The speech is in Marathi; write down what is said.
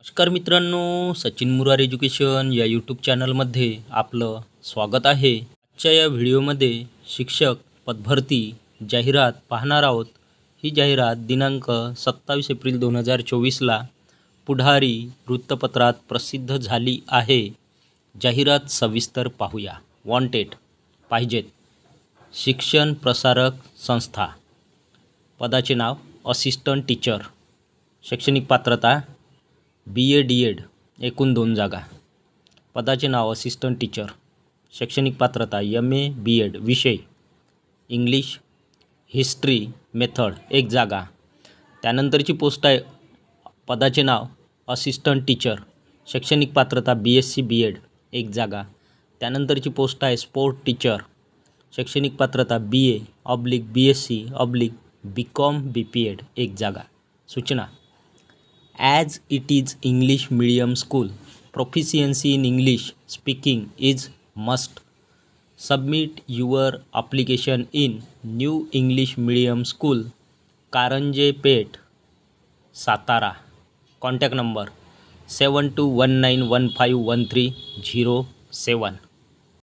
नमस्कार मित्रांनो, सचिन मुरार एज्युकेशन या यूट्यूब चॅनलमध्ये आपलं स्वागत आहे. आजच्या या व्हिडिओमध्ये शिक्षक पदभरती जाहिरात पाहणार आहोत. ही जाहिरात दिनांक 27 एप्रिल 2024ला पुढारी वृत्तपत्रात प्रसिद्ध झाली आहे. जाहिरात सविस्तर पाहूया. वॉन्टेड पाहिजेत शिक्षण प्रसारक संस्था. पदाचे नाव असिस्टंट टीचर. शैक्षणिक पात्रता BA-DEd. एकूण 2 जागा. पदाचे नाव असिस्टंट टीचर. शैक्षणिक पात्रता MA-B.Ed. विषय इंग्लिश, हिस्ट्री, मेथड. 1 जागा. त्यानंतरची पोस्ट आहे. पदाचे नाव असिस्टंट टीचर. शैक्षणिक पात्रता BSc-B.Ed. 1 जागा. त्यानंतरची पोस्ट आहे स्पोर्ट टीचर. शैक्षणिक पात्रता BA/BSc/BCom BPed. 1 जागा. सूचना: As it is English medium school, proficiency in English speaking is must. Submit your application in New English Medium School, Karanje Pet, Satara. Contact number 7219151307.